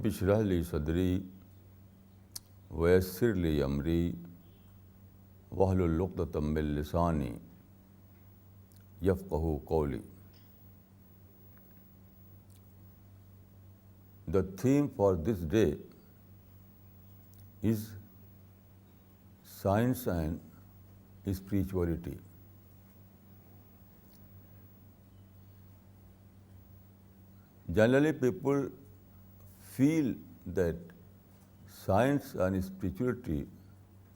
Rabbi इश्रह ली सदरी वयस्सिर ली अमरी वहलुल उक़दतम मिन लिसानी यफ़क़हू क़ौली. The theme for this day is science and spirituality. Generally, people feel that science and spirituality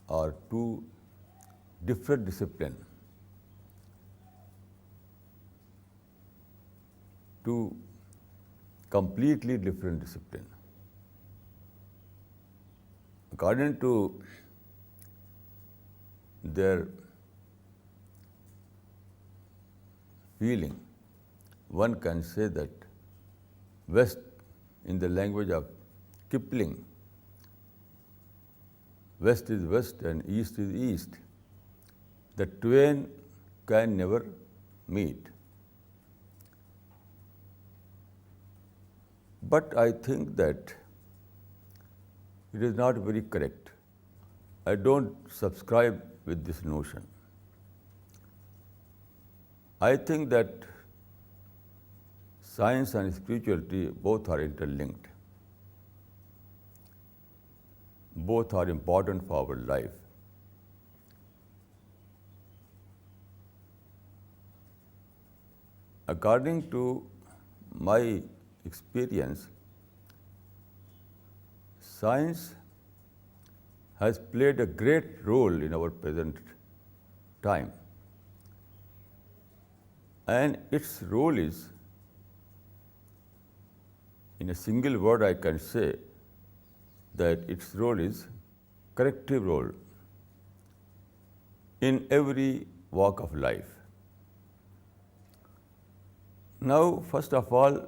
are two different disciplines, two completely different disciplines. According to their feeling, one can say that West, in the language of Kipling, West is West and East is East. The twain can never meet. But I think that it is not very correct. I don't subscribe with this notion. I think that science and spirituality both are interlinked. Both are important for our life. According to my experience, science has played a great role in our present time, and its role is, in a single word I can say that its role is corrective role in every walk of life. Now, first of all,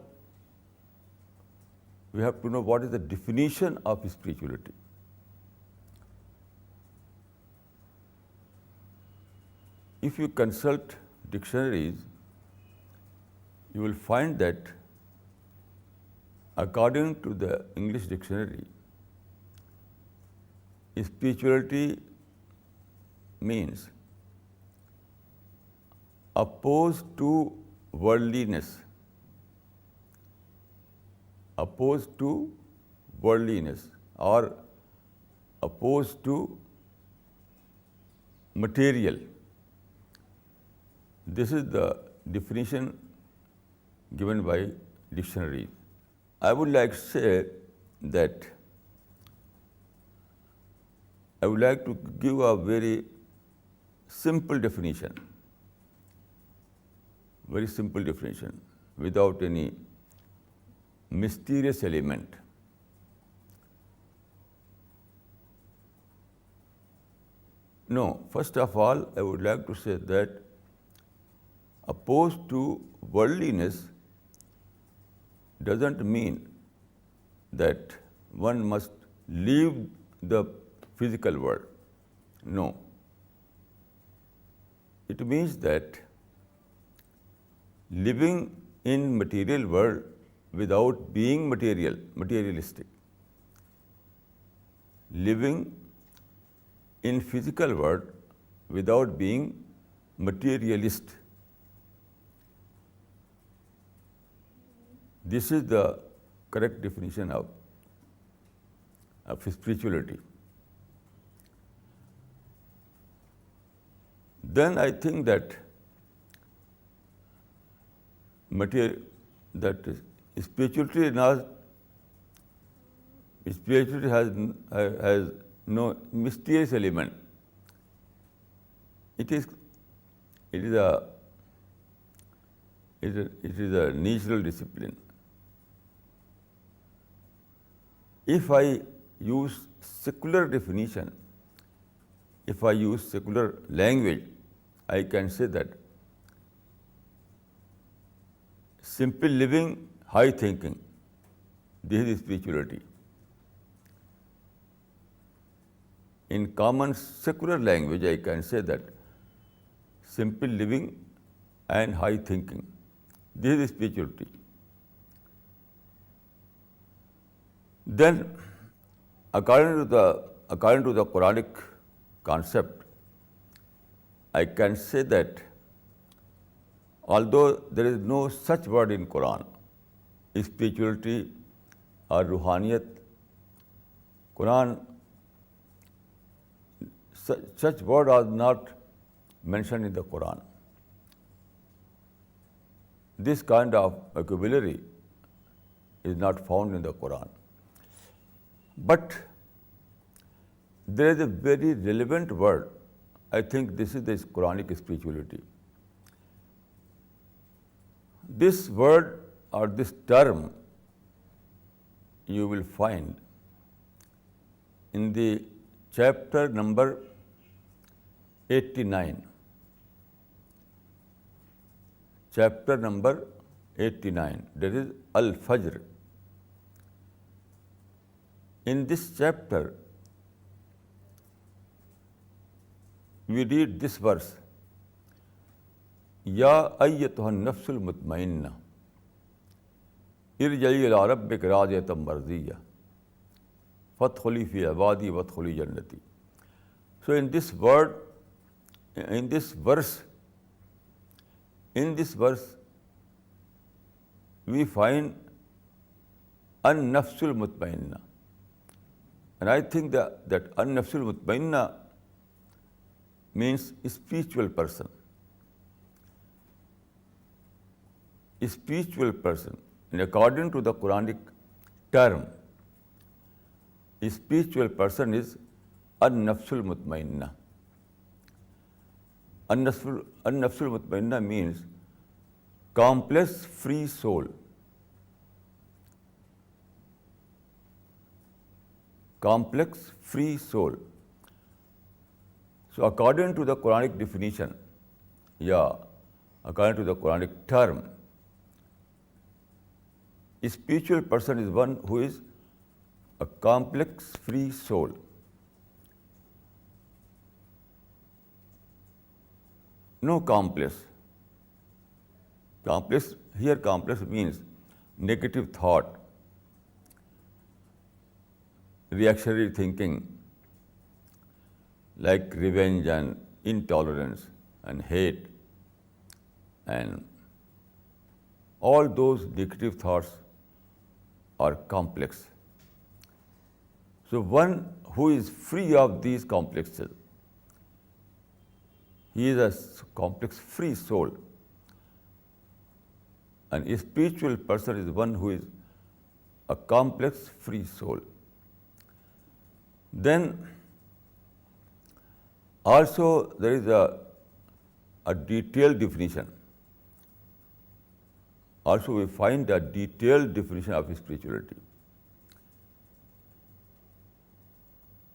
we have to know what is the definition of spirituality. If you consult dictionaries, you will find that according to the English dictionary, spirituality means opposed to worldliness, opposed to worldliness, or opposed to material. This is the definition given by dictionary. I would like to say that I would like to give a very simple definition, without any mysterious element. No, first of all, I would like to say that opposed to worldliness doesn't mean that one must leave the physical world. No. It means that living in material world without being materialistic. Living in physical world without being materialist. This is the correct definition of spirituality. Then I think that spirituality has no mysterious element. It is a natural discipline. If I use secular definition, if I use secular language, I can say that simple living, high thinking, this is spirituality. In common secular language, I can say that simple living and high thinking, this is spirituality. Then, according to the Quranic concept, I can say that although there is no such word in Quran, spirituality or ruhaniyat, Quran, such word are not mentioned in the Quran. This kind of vocabulary is not found in the Quran. But there is a very relevant word. I think this is the Quranic spirituality. This word or this term you will find in the chapter number 89. Chapter number 89, that is Al-Fajr. In this chapter, we read this verse, Ya ayyatuhan nafsul mutmainna, irja'i ila rabbik radiyatan mardiyya, fadkhuli fi ibadi wadkhuli jannati. So in this verse, we find an-nafsul mutmainna. And I think that an-nafsul mutmainna means spiritual person. A spiritual person. And according to the Quranic term, a spiritual person is an-nafsul mutmainna. An-nafsul mutmainna means complex free soul. Complex free soul. So according to the Quranic definition, according to the Quranic term, a spiritual person is one who is a complex free soul. No complex. Complex means negative thought, reactionary thinking, like revenge and intolerance and hate, and all those negative thoughts are complex. So one who is free of these complexes, he is a complex free soul. And a spiritual person is one who is a complex free soul. Then also there is a detailed definition. Also we find a detailed definition of spirituality.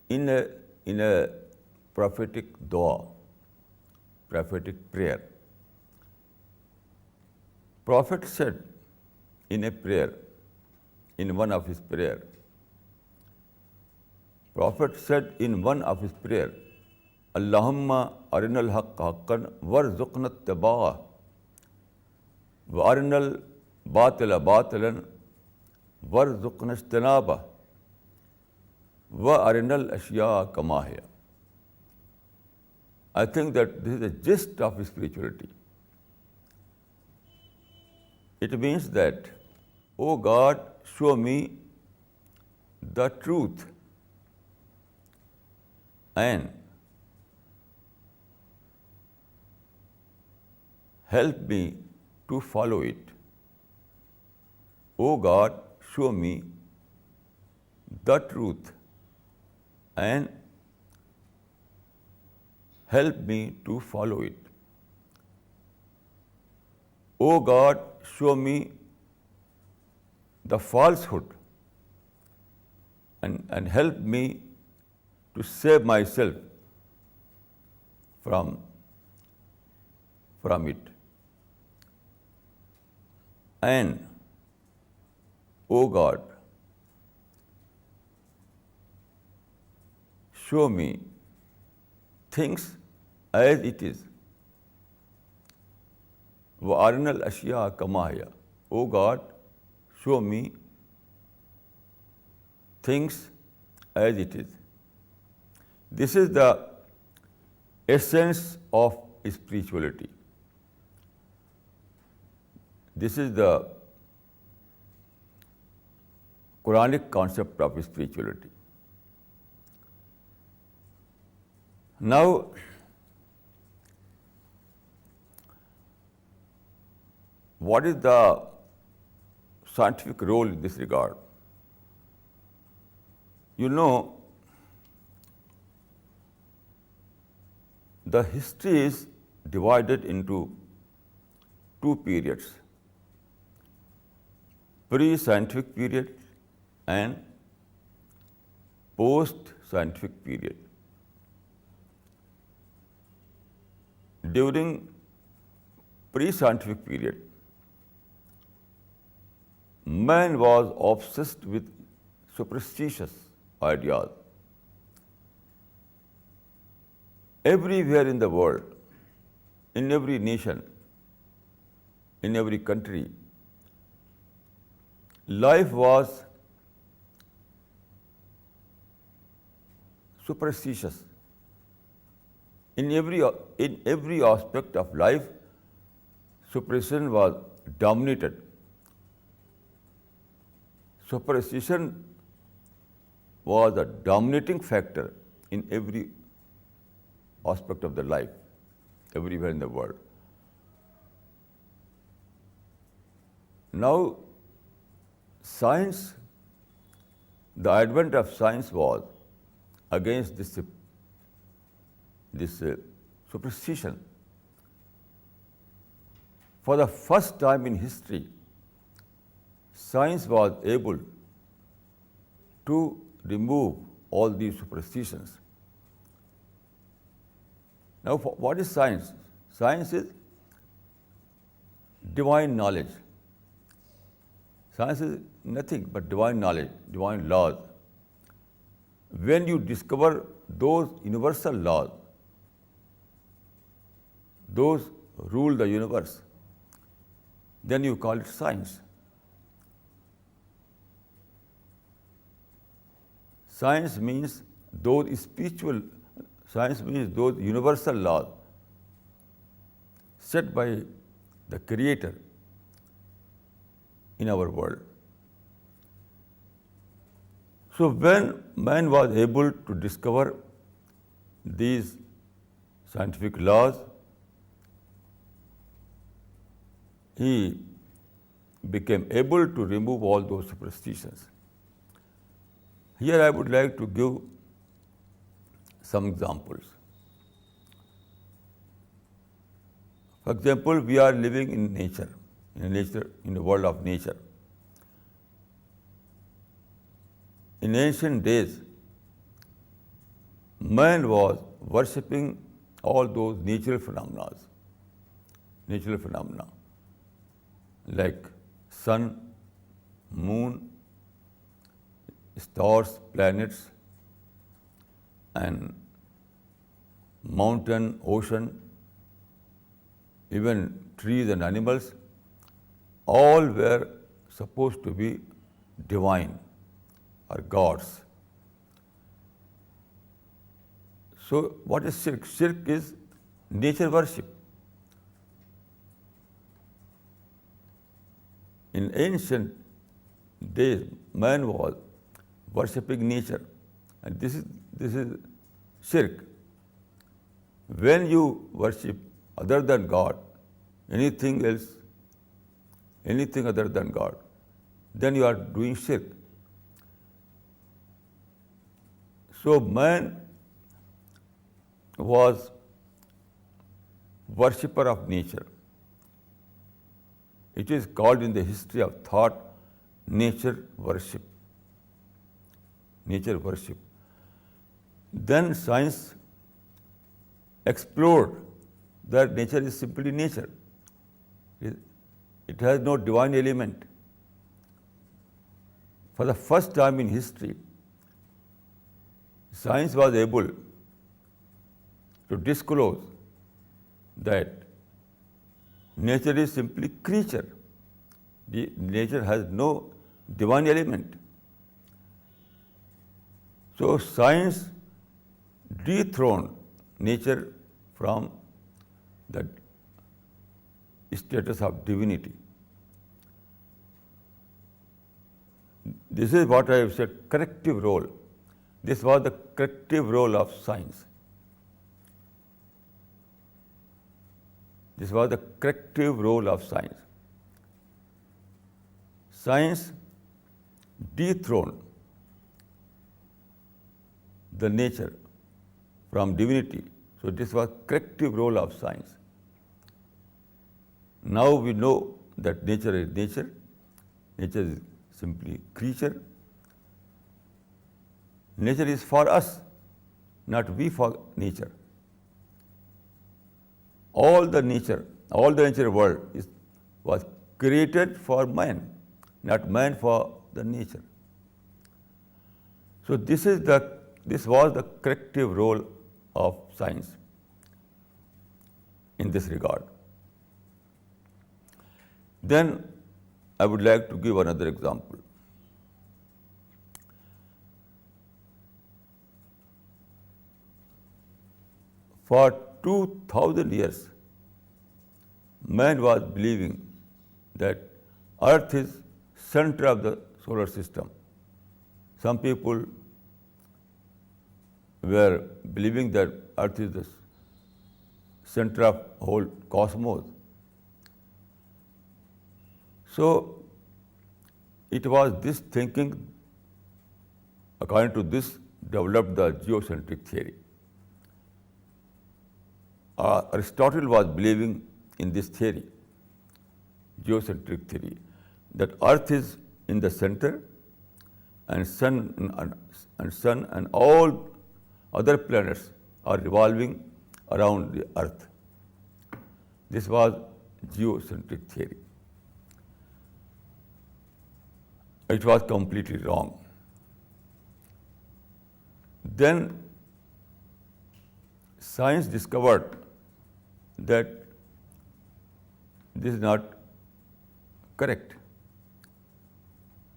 In a prophetic dua, prophetic prayer, Prophet said in a prayer, in one of his prayer, Prophet said in one of his prayer, Allahumma arinal haqqa haqqan warzuqna ittiba'ah wa arinal batila batilan warzuqna ijtinabah wa arinal ashya'a kama hiya. I think that this is the gist of spirituality. It means that, O God, show me the truth and help me to follow it. O God, show me the truth and help me to follow it. O God, show me the falsehood and help me to save myself from it. And, O God, show me things as it is. وَأَرِنَا الْأَشْيَاءَ كَمَا هِيَ. O God, show me things as it is. This is the essence of spirituality. This is the Quranic concept of spirituality. Now, what is the scientific role in this regard? You know, the history is divided into two periods: pre-scientific period and post-scientific period. During pre-scientific period, man was obsessed with superstitious ideas. Everywhere in the world, in every nation, in every country, life was superstitious. In every aspect of life, superstition was dominated. Superstition was a dominating factor in every aspect of the life, everywhere in the world. Now, science, the advent of science was against this superstition. For the first time in history, science was able to remove all these superstitions. Now, what is science? Science is divine knowledge. Science is nothing but divine knowledge, divine laws. When you discover those universal laws, those rule the universe, then you call it science. Science means those universal laws set by the Creator in our world. So when man was able to discover these scientific laws, he became able to remove all those superstitions. Here I would like to give some examples. For example, we are living in nature, in the world of nature. In ancient days, man was worshipping all those natural phenomena like sun, moon, stars, planets, and mountain, ocean, even trees and animals, all were supposed to be divine or gods. So what is shirk? Shirk is nature worship. In ancient days, man was worshipping nature, and this is shirk. When you worship other than God, anything other than God, then you are doing shirk. So man was worshipper of nature. It is called in the history of thought nature worship. Nature worship. Then science explored that nature is simply nature. It has no divine element. For the first time in history, science was able to disclose that nature is simply creature. Nature has no divine element. So science dethroned nature from the status of divinity. This is what I have said, corrective role. This was the corrective role of science. This was the corrective role of science. Science dethroned the nature from divinity. So this was corrective role of science. Now we know that nature is nature. Nature is simply creature. Nature is for us, not we for nature. All the nature world was created for man, not man for the nature. So this was the corrective role of science in this regard. Then I would like to give another example. For 2000 years, man was believing that Earth is center of the solar system. Some people were believing that Earth is the center of whole cosmos. So it was this thinking, according to this, developed the geocentric theory. Aristotle was believing in this theory, geocentric theory, that Earth is in the center, and sun and all other planets are revolving around the Earth. This was geocentric theory. It was completely wrong. Then science discovered that this is not correct.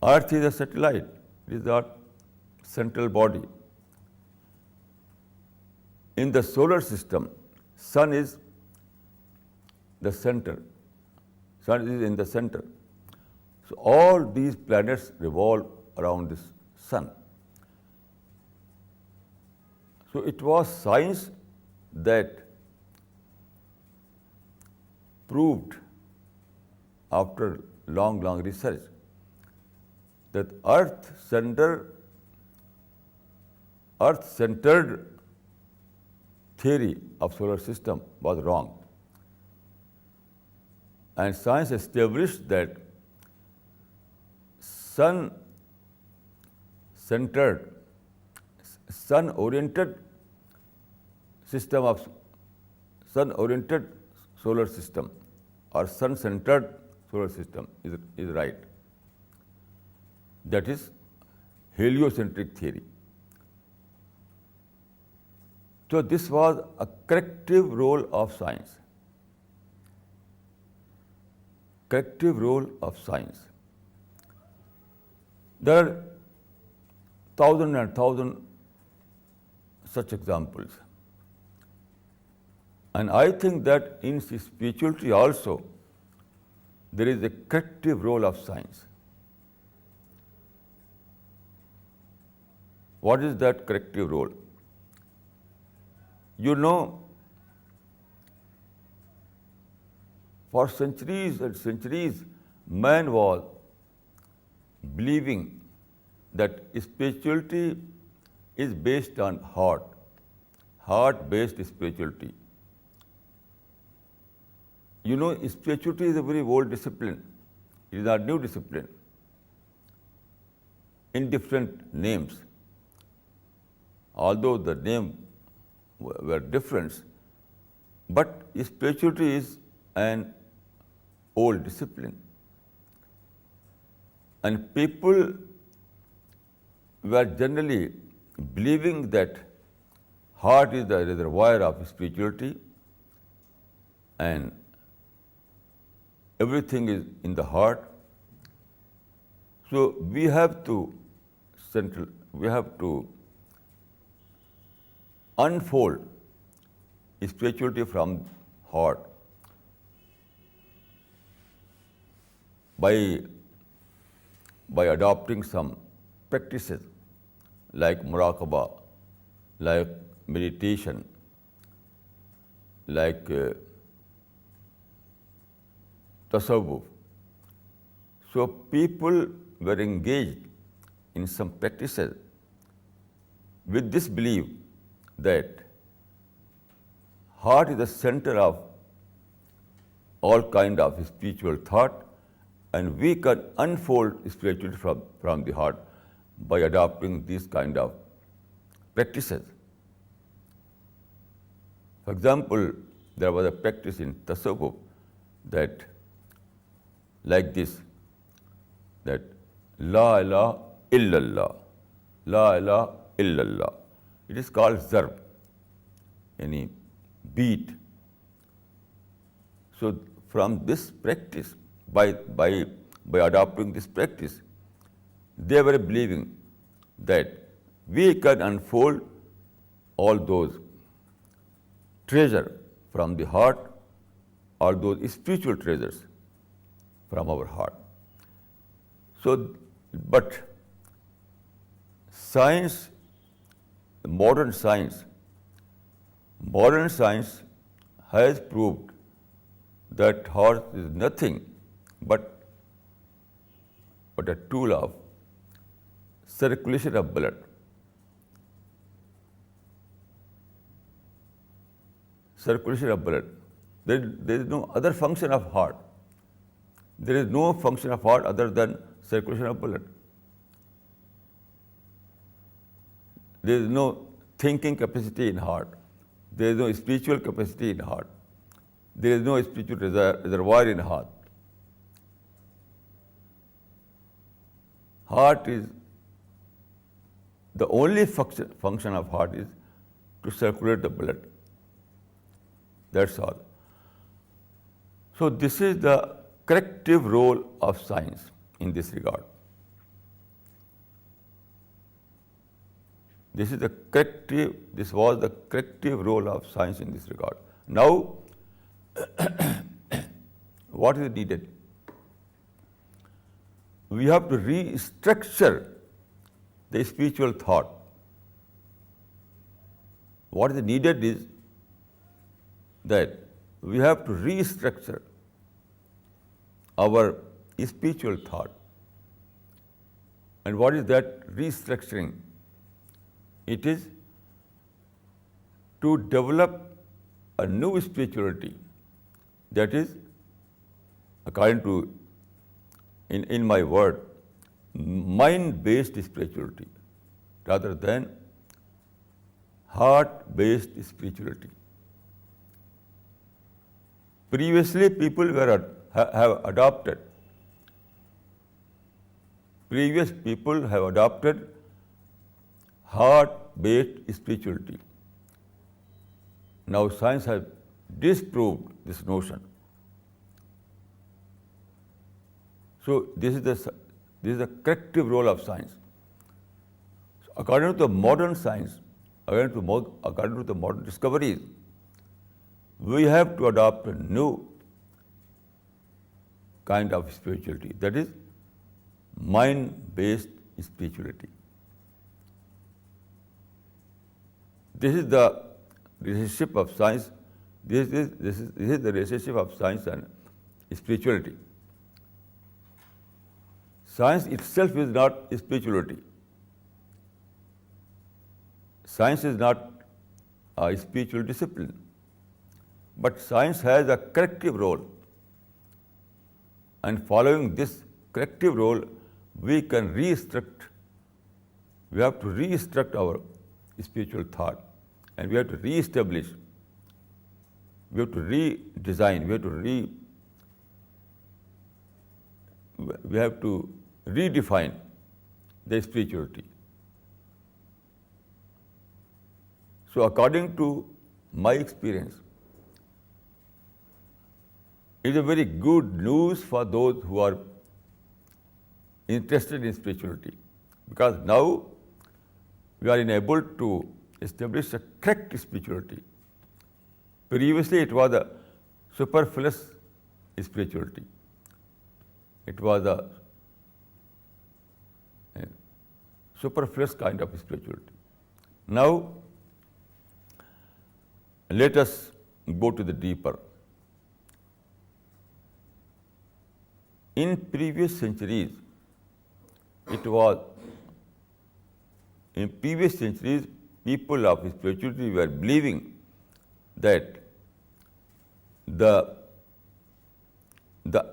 Earth is a satellite, it is not central body. In the solar system, sun is the center. Sun is in the center. So all these planets revolve around this sun. So it was science that proved, after long research, that Earth-centered theory of solar system was wrong. And science established that sun-oriented solar system or sun-centered solar system is right. That is heliocentric theory. So this was a corrective role of science. Corrective role of science. There are thousands and thousands such examples. And I think that in spirituality also, there is a corrective role of science. What is that corrective role? You know, for centuries and centuries, man was believing that spirituality is based on heart-based spirituality. You know, spirituality is a very old discipline. It is not new discipline. In different names. Although the names were different, but spirituality is an old discipline. And people were generally believing that heart is the reservoir of spirituality and everything is in the heart. So we have to unfold spirituality from heart by adopting some practices like muraqabah, like meditation, like tasawwuf. So people were engaged in some practices with this belief that heart is the center of all kind of spiritual thought, and we can unfold spirituality from the heart by adopting these kind of practices. For example, there was a practice in tasawwuf that like this, that La ilaha illallah, La ilaha illallah. It is called zarb, any beat. So from this practice, by adopting this practice, they were believing that we can unfold all those treasure from the heart, all those spiritual treasures from our heart. So, but science, modern science has proved that heart is nothing but a tool of circulation of blood. Circulation of blood. There is no other function of heart. There is no function of heart other than circulation of blood. There is no thinking capacity in heart. There is no spiritual capacity in heart. There is no spiritual reservoir in heart. Heart is the only function of heart is to circulate the blood. That's all. So this is the corrective role of science in this regard. This was the corrective role of science in this regard. Now, what is needed? We have to restructure the spiritual thought. What is needed is that we have to restructure our spiritual thought. And what is that restructuring? It is to develop a new spirituality that is, according to, in my word, mind-based spirituality rather than heart-based spirituality. Previously, people have adopted heart-based spirituality. Now science has disproved this notion. So this is the corrective role of science. So according to the modern science, according to the modern discoveries, we have to adopt a new kind of spirituality, that is mind-based spirituality. This is the relationship of science. This is the relationship of science and spirituality. Science itself is not spirituality. Science is not a spiritual discipline, but science has a corrective role. And following this corrective role, we have to restruct our spiritual thought, and we have to re-establish, we have to redesign, we have to redefine the spirituality. So according to my experience, it is a very good news for those who are interested in spirituality, because now we are enabled to established a correct spirituality. Previously, it was a superfluous spirituality. It was a superfluous kind of spirituality. Now, let us go to the deeper. In previous centuries, people of spirituality were believing that the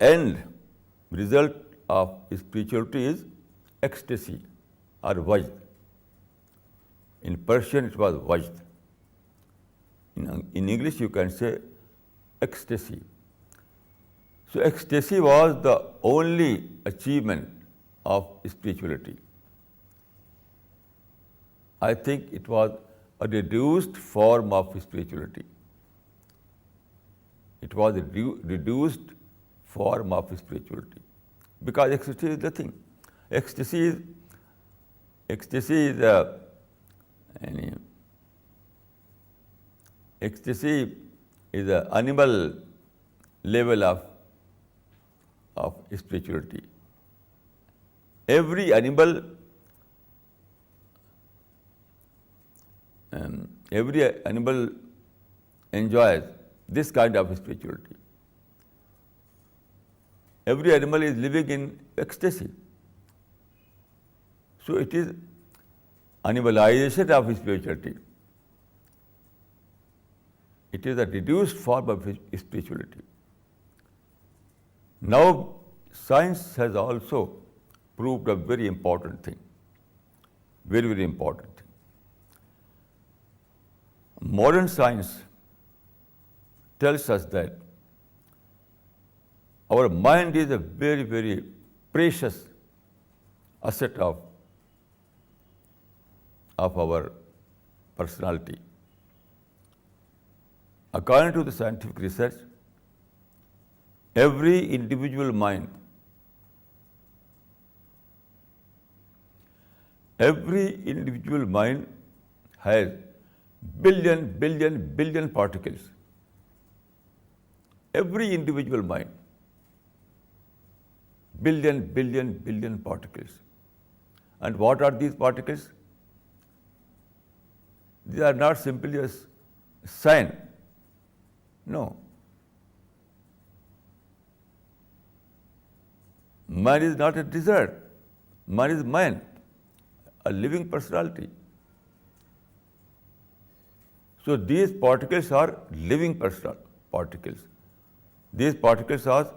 end result of spirituality is ecstasy or vajd. In Persian, it was vajd. In English, you can say ecstasy. So ecstasy was the only achievement of spirituality. I think it was a reduced form of spirituality. It was a reduced form of spirituality, because ecstasy is nothing. Ecstasy is an animal level of spirituality. Every animal enjoys this kind of spirituality. Every animal is living in ecstasy. So it is animalization of spirituality. It is a reduced form of spirituality. Now, science has also proved a very important thing. Very, very important thing. Modern science tells us that our mind is a very, very precious asset of our personality. According to the scientific research, every individual mind has billion particles. Every individual mind, billion particles. And what are these particles? These are not simply a sign. No. Man is not a desert. Man is man, a living personality. So these particles are living particles. These particles are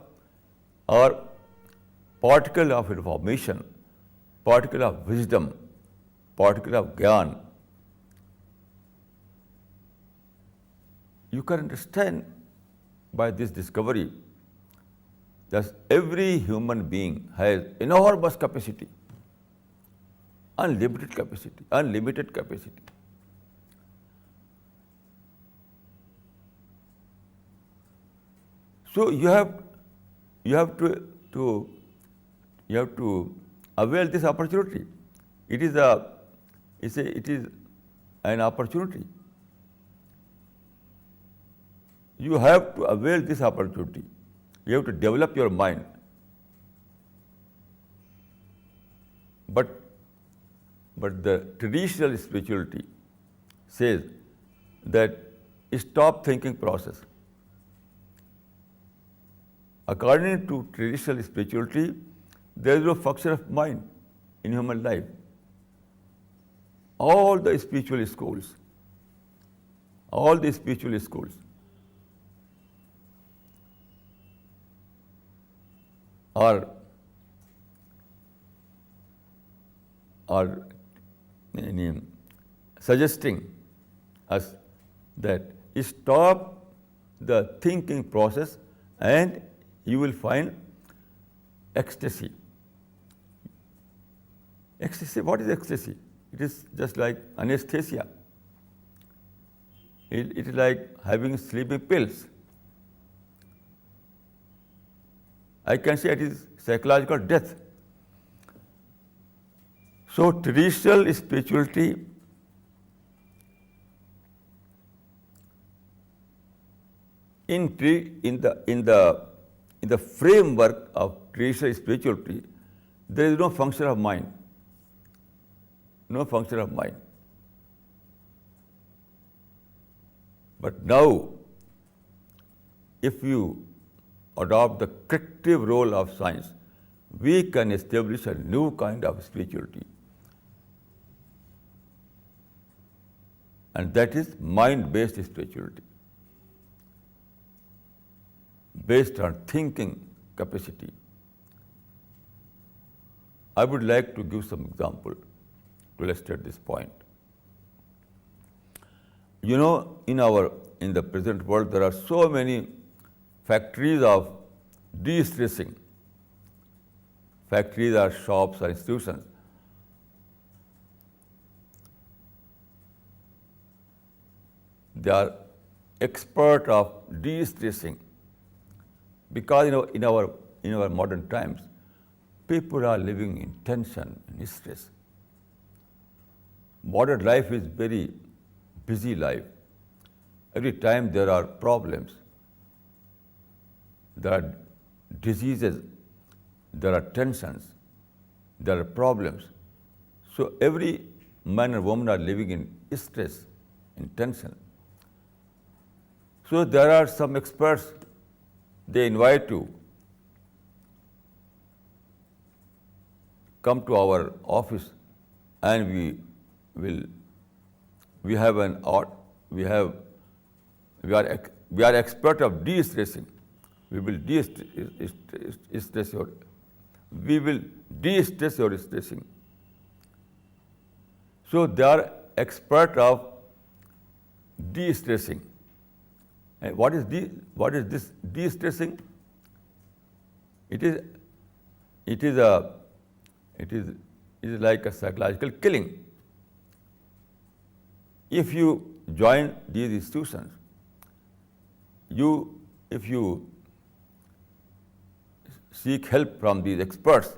particle of information, particle of wisdom, particle of gyan. You can understand by this discovery that every human being has enormous capacity, unlimited capacity. So you have to avail this opportunity. It is an opportunity. You have to avail this opportunity. You have to develop your mind. But the traditional spirituality says that stop thinking process. According to traditional spirituality, there is no function of mind in human life. All the spiritual schools are suggesting us that stop the thinking process and you will find ecstasy. Ecstasy, what is ecstasy? It is just like anesthesia. It is like having sleeping pills. I can say it is psychological death. So traditional spirituality In the framework of traditional spirituality, there is no function of mind. No function of mind. But now, if you adopt the corrective role of science, we can establish a new kind of spirituality. And that is mind-based spirituality, based on thinking capacity. I would like to give some example to illustrate this point. You know, in the present world, there are so many factories of de-stressing. Factories are shops or institutions. They are expert of de-stressing, because in our modern times, people are living in tension and stress. Modern life is very busy life. Every time there are problems, there are diseases, there are tensions, there are problems. So every man and woman are living in stress, in tension. So there are some experts they invite to come to our office, and we are expert of de-stressing. We will de-stress your stressing. So they are expert of de-stressing. And what is this de-stressing? It is like a psychological killing. If you join these institutions, if you seek help from these experts,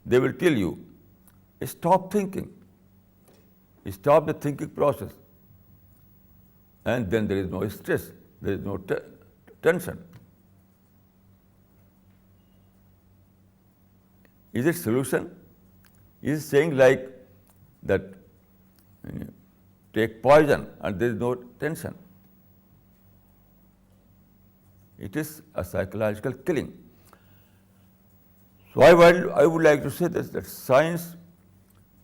they will tell you, stop thinking, stop the thinking process, and then there is no stress, there is no tension. Is it solution? Is it saying like that take poison and there is no tension? It is a psychological killing. So I would like to say this, that science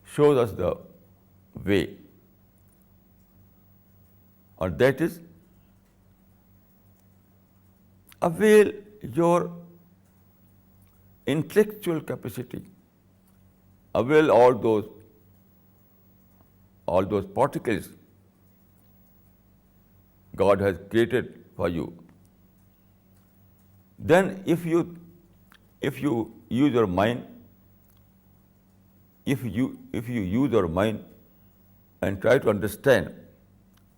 shows us the way, and that is avail your intellectual capacity, avail all those particles God has created for you. Then if you use your mind, if you use your mind and try to understand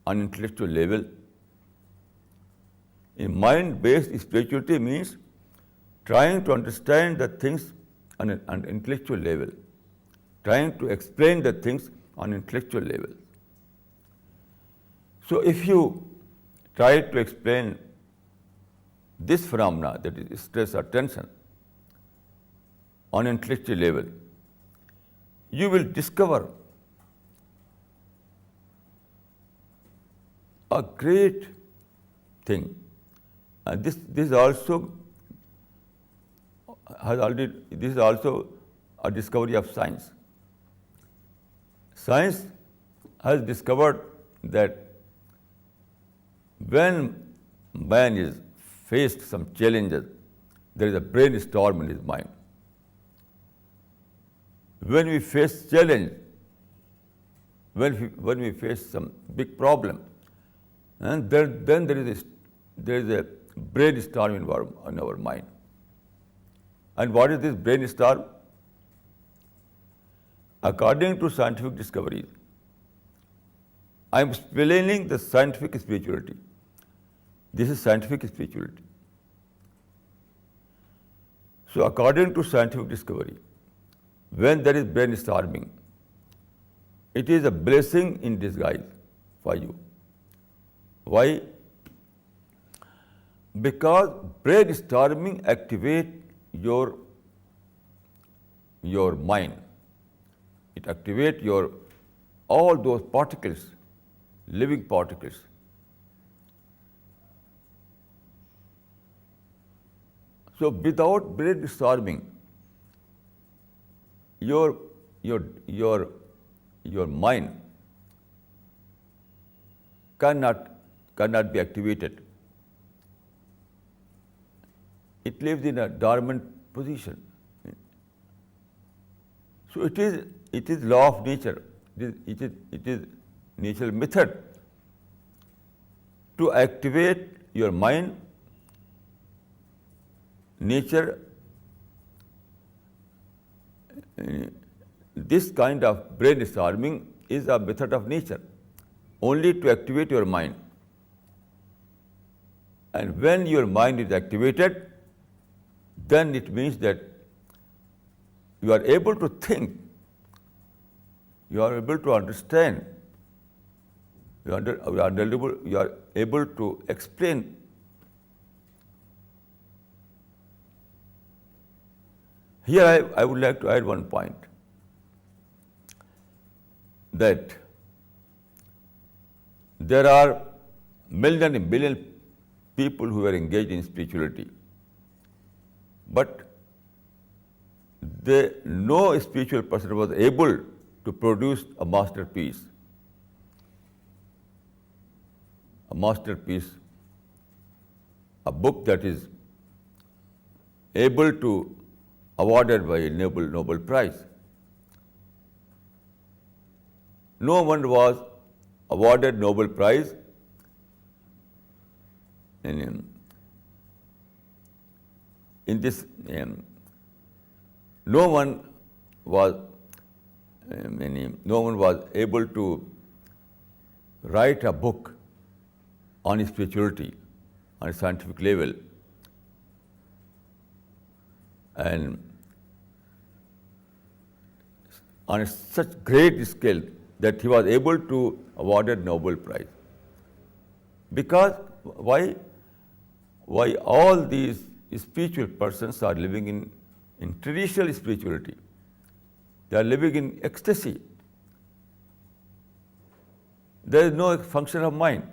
on intellectual level, a mind-based spirituality means trying to understand the things on an intellectual level, trying to explain the things on intellectual level. So if you try to explain this phenomena, that is stress or tension, on intellectual level, you will discover a great thing. And this is also a discovery of science. Science has discovered that when man is faced some challenges, there is a brainstorm in his mind. When we face challenge, when we face some big problem, and then there is a brainstorm in our mind. And what is this brainstorm? According to scientific discoveries, I am explaining the scientific spirituality. This is scientific spirituality. So according to scientific discovery, when there is brainstorming, it is a blessing in disguise for you. Why? Because brainstorming activates your mind. It activates all those particles, living particles. So without brainstorming, your mind cannot be activated. It lives in a dormant position. So it is law of nature. It is natural method to activate your mind. Nature, this kind of brainstorming is a method of nature, only to activate your mind. And when your mind is activated, then it means that you are able to think, you are able to understand, you are able to explain. Here I would like to add one point, that there are million and billion people who are engaged in spirituality, but no spiritual person was able to produce a masterpiece. A masterpiece, a book that is able to awarded by a Nobel Prize. No one was awarded Nobel Prize in this. No one was able to write a book on spirituality on a scientific level and on such great scale that he was able to awarded Nobel Prize. Because why all these spiritual persons are living in traditional spirituality? They are living in ecstasy. There is no function of mind.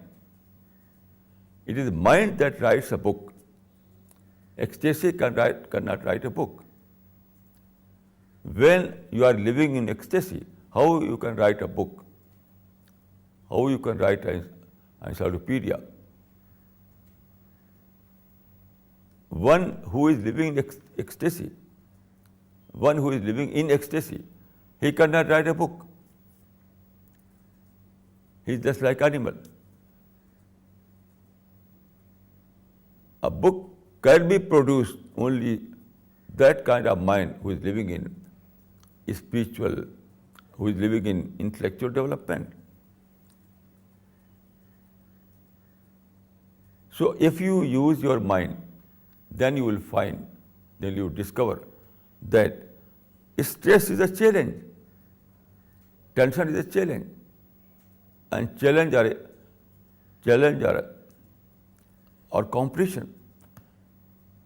It is mind that writes a book. Ecstasy cannot write a book. When you are living in ecstasy, how you can write a book? How you can write an encyclopedia? One who is living in ecstasy, one who is living in ecstasy, he cannot write a book. He is just like animal. A book can be produced only that kind of mind who is living in spiritual, who is living in intellectual development. So if you use your mind, then you will find, then you discover that stress is a challenge, tension is a challenge, and challenge or competition.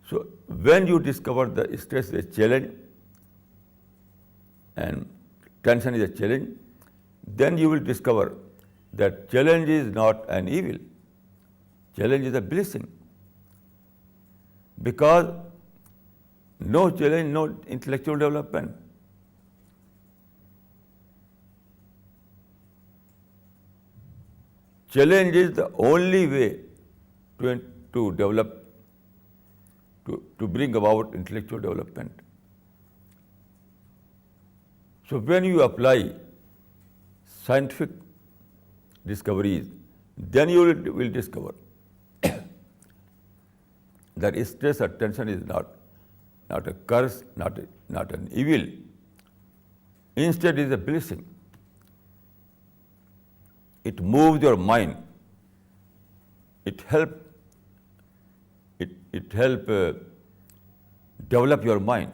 So when you discover the stress is a challenge and tension is a challenge, then you will discover that challenge is not an evil. Challenge is a blessing. Because no challenge, no intellectual development. Challenge is the only way to develop, to bring about intellectual development. So when you apply scientific discoveries, then you will discover that stress or tension is not a curse, not an evil. Instead, it is a blessing. It moves your mind. It help develop your mind.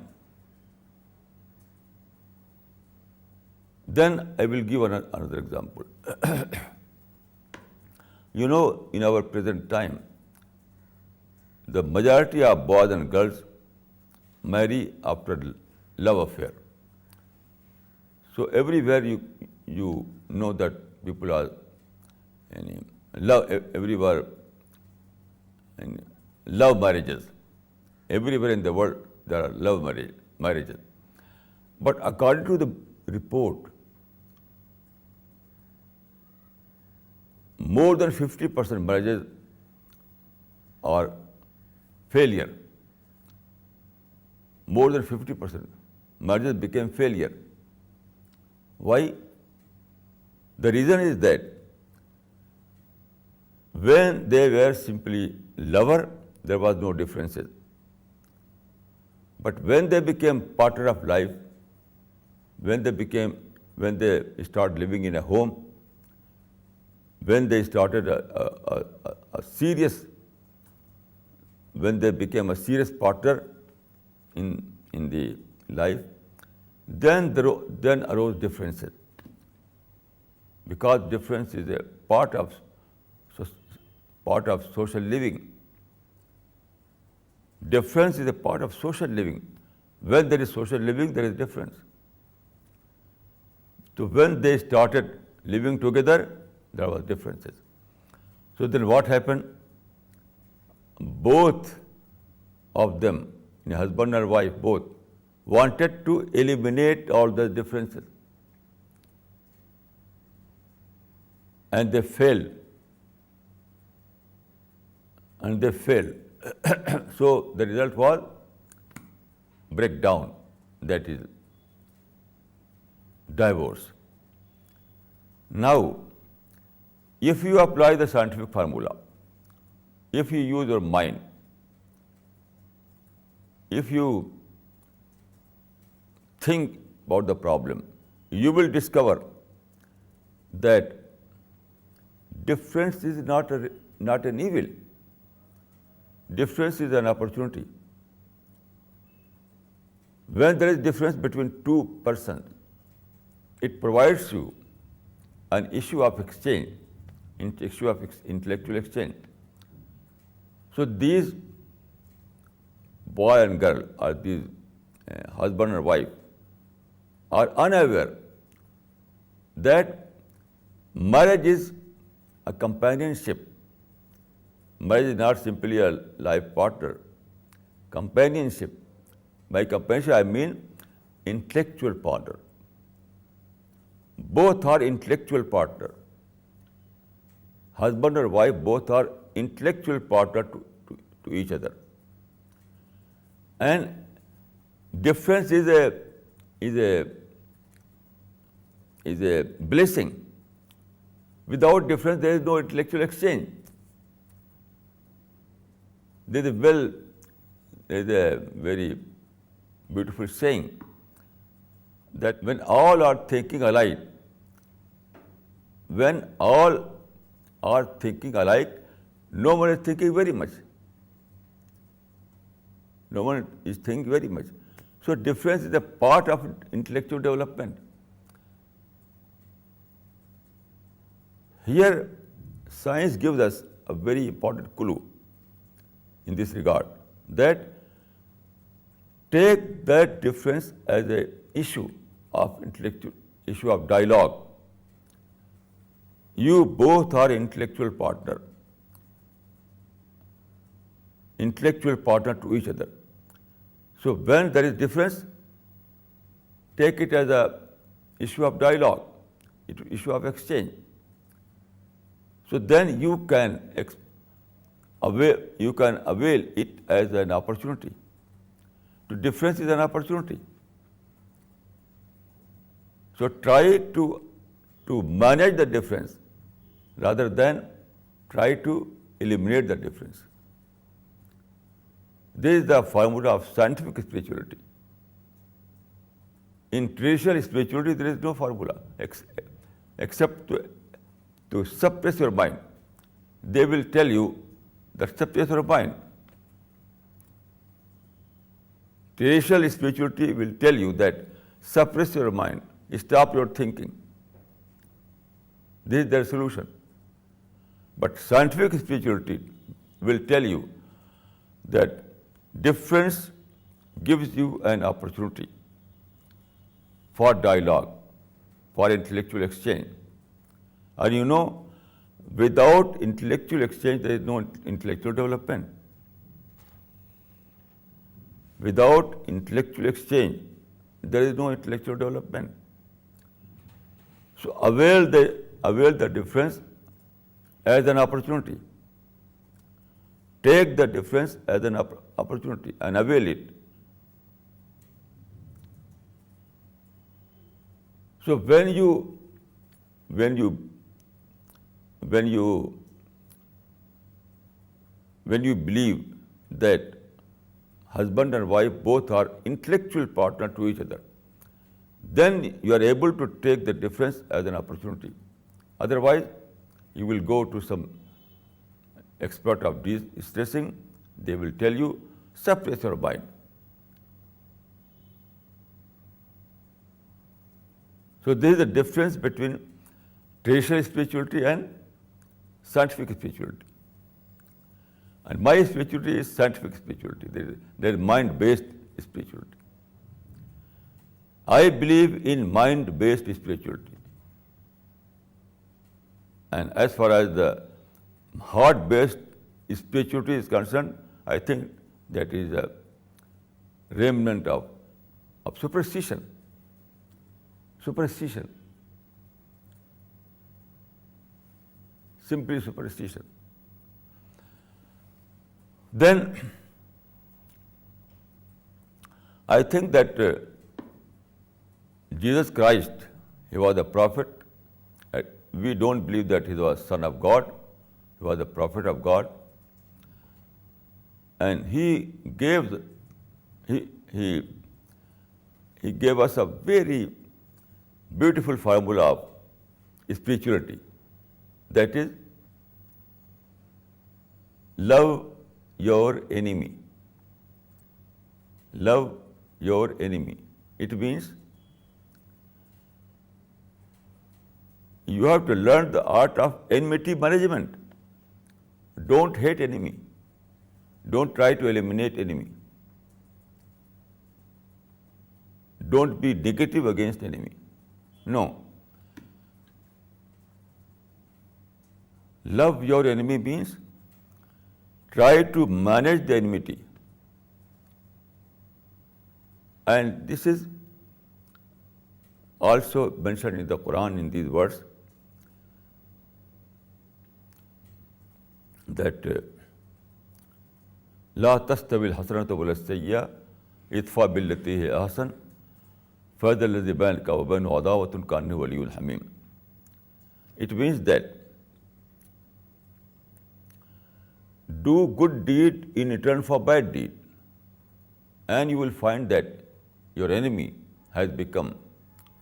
Then I will give another example. You know, in our present time, the majority of boys and girls marry after love affair. So everywhere you know that people are everywhere love marriages. Everywhere in the world there are love marriages. But according to the report, more than 50% marriages are failure. More than 50% marriages became failure. Why? The reason is that when they were simply lover, there was no differences. But when they became partner of life, when they start living in a home, when they started when they became a serious partner in the life, then arose differences. Because difference is a part of social living. Difference is a part of social living. When there is social living, there is difference. So when they started living together, there was differences. So then what happened? Both of them, husband and wife, both wanted to eliminate all the differences. And they failed. So the result was breakdown, that is divorce. Now, if you apply the scientific formula, if you use your mind, if you think about the problem, you will discover that difference is not an evil. Difference is an opportunity. When there is difference between two persons, it provides you an issue of exchange, intellectual exchange. So these boy and girl, or these husband and wife, are unaware that marriage is a companionship. Marriage is not simply a life partner. Companionship. By companionship, I mean intellectual partner. Both are intellectual partner. Husband or wife both are intellectual partner to each other. And difference is a blessing. Without difference, there is no intellectual exchange. There is a very beautiful saying that when all are thinking alike, no one is thinking very much. No one is thinking very much. So difference is a part of intellectual development. Here, science gives us a very important clue in this regard, that take that difference as an issue of dialogue. You both are intellectual partner to each other. So when there is difference, take it as an issue of dialogue, issue of exchange. So then you can avail it as an opportunity. The difference is an opportunity. So try to manage the difference rather than try to eliminate the difference. This is the formula of scientific spirituality. In traditional spirituality, there is no formula except to suppress your mind. They will tell you that suppress your mind. Traditional spirituality will tell you that suppress your mind, stop your thinking. This is their solution. But scientific spirituality will tell you that difference gives you an opportunity for dialogue, for intellectual exchange. And you know, without intellectual exchange, there is no intellectual development. Without intellectual exchange, there is no intellectual development. So avail the difference as an opportunity. Take the difference as an opportunity and avail it. So when you believe that husband and wife both are intellectual partner to each other, then you are able to take the difference as an opportunity. Otherwise, you will go to some expert of de-stressing, they will tell you, suppress your mind. So there is a difference between traditional spirituality and scientific spirituality. And my spirituality is scientific spirituality. There is mind-based spirituality. I believe in mind-based spirituality. And as far as the heart-based spirituality is concerned, I think that is a remnant of superstition. Superstition. Simply superstition. Then I think that Jesus Christ, he was a prophet. We don't believe that he was Son of God. He was a prophet of God. And he gave us a very beautiful formula of spirituality. That is, love your enemy. Love your enemy. It means you have to learn the art of enmity management. Don't hate enemy. Don't try to eliminate enemy. Don't be negative against enemy. No. Love your enemy means try to manage the enmity. And this is also mentioned in the Quran in these words, that لا تستوي الحسنة ولا السيئة ادفع بالتي هي أحسن فإذا الذي بينك وبينه عداوة كأنه ولي حميم. It means that do good deed in return for bad deed, and you will find that your enemy has become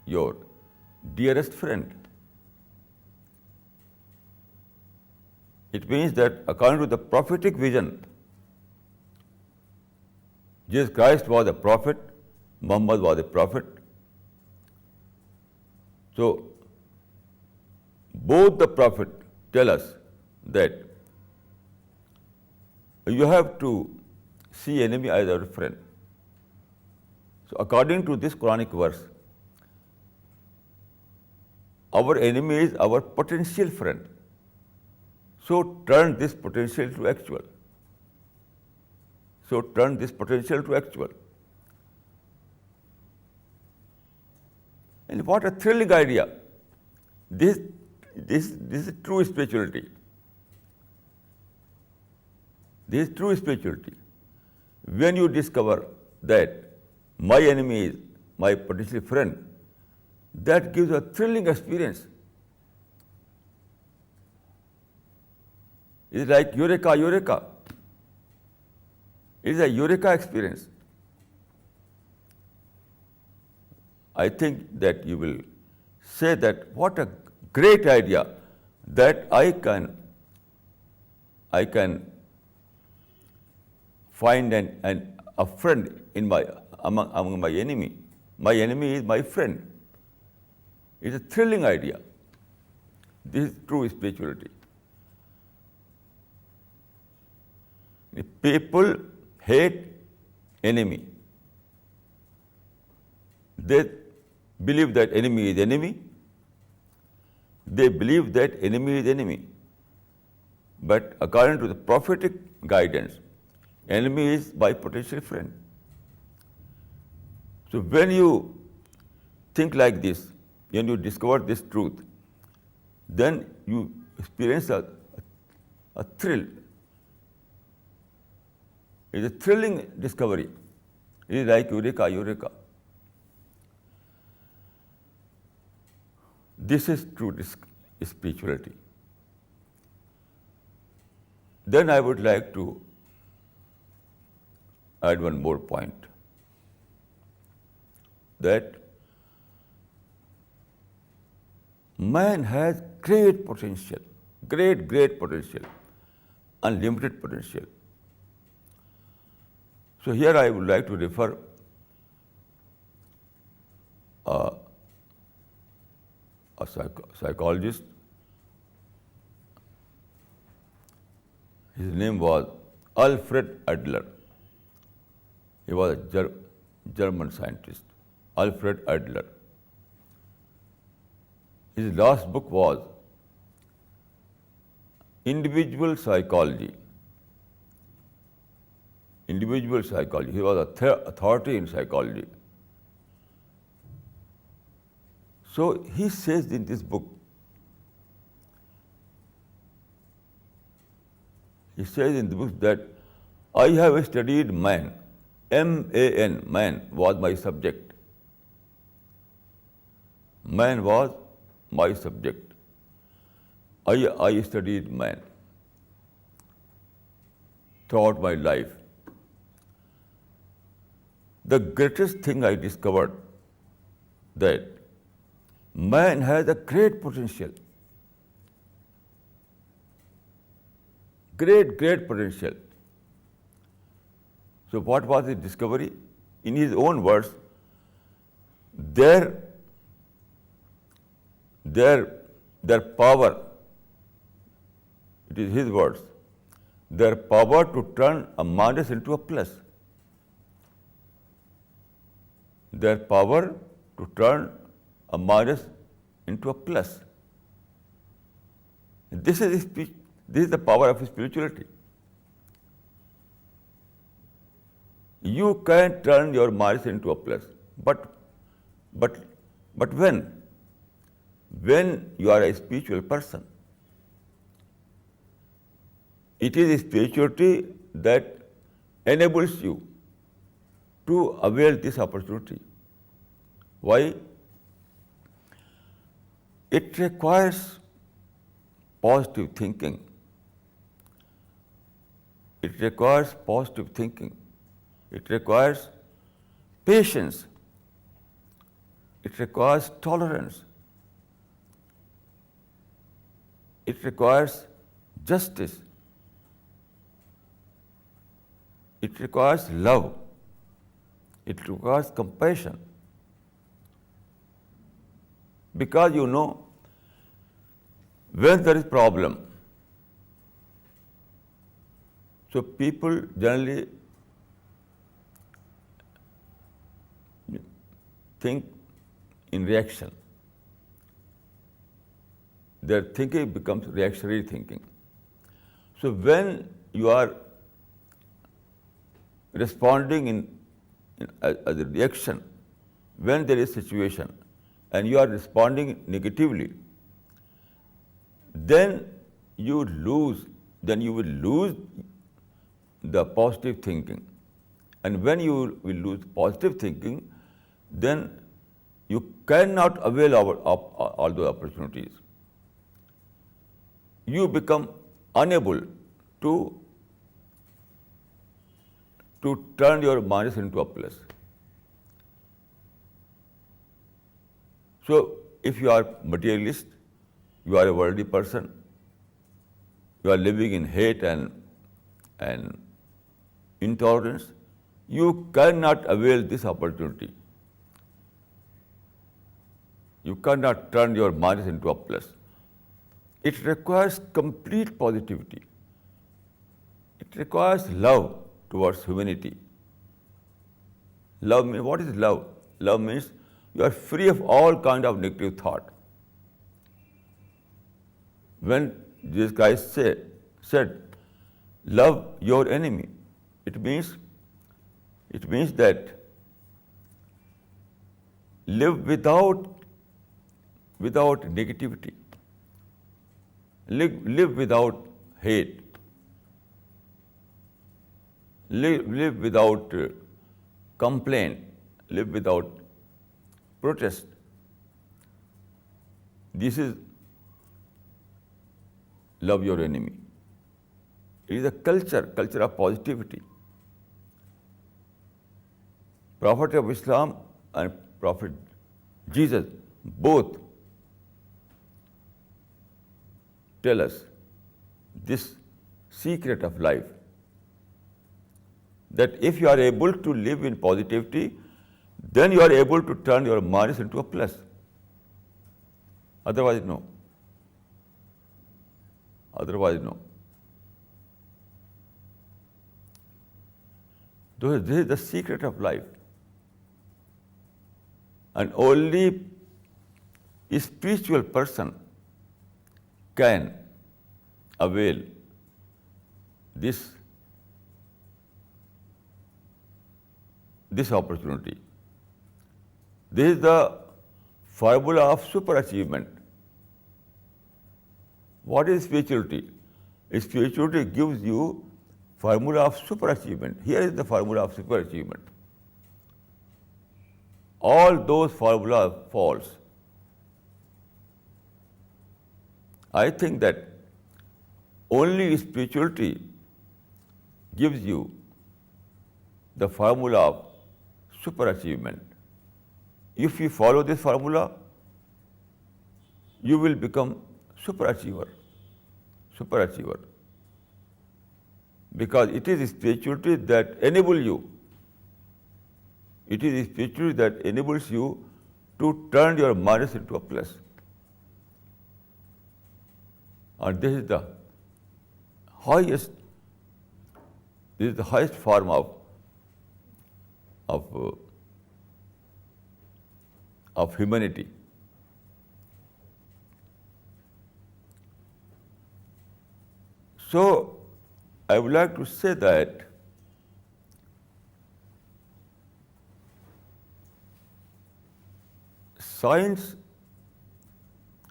your dearest friend. It means that according to the prophetic vision, Jesus Christ was a prophet, Muhammad was a prophet. So both the prophets tell us that you have to see enemy as our friend. So according to this Quranic verse, our enemy is our potential friend. So turn this potential to actual. So turn this potential to actual. And what a thrilling idea. This is true spirituality. This is true spirituality. When you discover that my enemy is my potential friend, that gives a thrilling experience. It's like eureka, eureka. It is a eureka experience. I think that you will say that what a great idea that I can find a friend among my enemy. My enemy is my friend. It's a thrilling idea. This is true spirituality. The people hate enemy. They believe that enemy is enemy. They believe that enemy is enemy. But according to the prophetic guidance, enemy is my potential friend. So when you think like this, when you discover this truth, then you experience a thrill. It's a thrilling discovery. It is like eureka, eureka. This is true spirituality. Then I would like to add one more point, that man has great potential, great potential, unlimited potential. So here I would like to refer a psychologist. His name was Alfred Adler. He was a German scientist, Alfred Adler. His last book was Individual Psychology. Individual psychology. He was an authority in psychology. So he says in this book, that I have studied man. M-A-N, man was my subject. Man was my subject. I studied man throughout my life. The greatest thing I discovered, that man has a great potential. Great potential. So what was his discovery? In his own words, their power, it is his words, their power to turn a minus into a plus. Their power to turn a minus into a plus. This is the power of spirituality. You can turn your minus into a plus, but when you are a spiritual person, it is spirituality that enables you to avail this opportunity. Why? It requires positive thinking. It requires positive thinking. It requires patience. It requires tolerance. It requires justice. It requires love. It requires compassion. Because when there is problem, so people generally think in reaction. Their thinking becomes reactionary thinking. So when you are responding as a reaction, when there is situation and you are responding negatively, then you will lose the positive thinking. And when you will lose positive thinking, then you cannot avail of all the opportunities. You become unable to turn your minus into a plus. So if you are materialist, you are a worldly person, you are living in hate and intolerance, you cannot avail this opportunity. You cannot turn your minus into a plus. It requires complete positivity. It requires love towards humanity. Love means, what is love? Love means you are free of all kind of negative thought. When Jesus Christ said, love your enemy, it means that live without negativity. Live without hate. Live without complaint. Live without protest. This is love your enemy. It is a culture of positivity. Prophet of Islam and Prophet Jesus both tell us this secret of life, that if you are able to live in positivity, then you are able to turn your minus into a plus. Otherwise, no. This is the secret of life. And only a spiritual person can avail this opportunity. This is the formula of super achievement. What is spirituality? Spirituality gives you formula of super achievement. Here is the formula of super achievement. All those formulas false. I think that only spirituality gives you the formula of super achievement. If you follow this formula, you will become super achiever. Because it is spirituality that enables you. It is spirituality that enables you to turn your minus into a plus. And this is the highest form of humanity. So I would like to say that science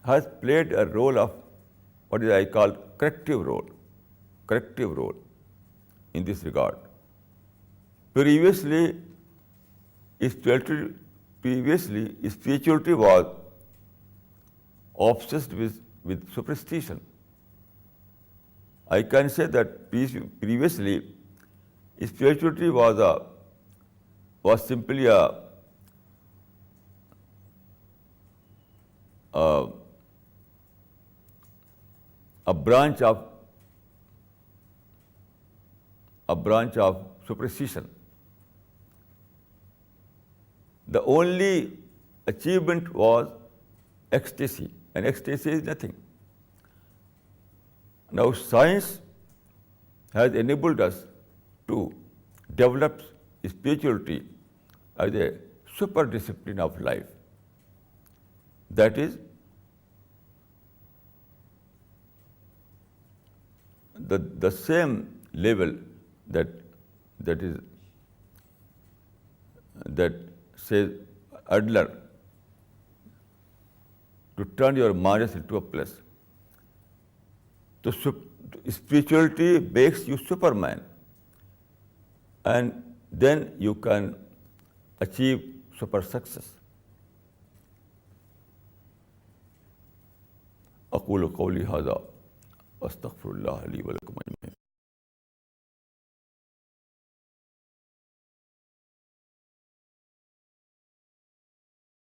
has played a role of what I call corrective role in this regard. Previously, spirituality was obsessed with superstition. I can say that previously, spirituality was simply a branch of superstition. The only achievement was ecstasy, and ecstasy is nothing. Now science has enabled us to develop spirituality as a super discipline of life. That is the same level that says Adler, to turn your minus into a plus. So spirituality makes you Superman, and then you can achieve super success. أقول قولي هذا وأستغفر الله لي ولكم أجمعين.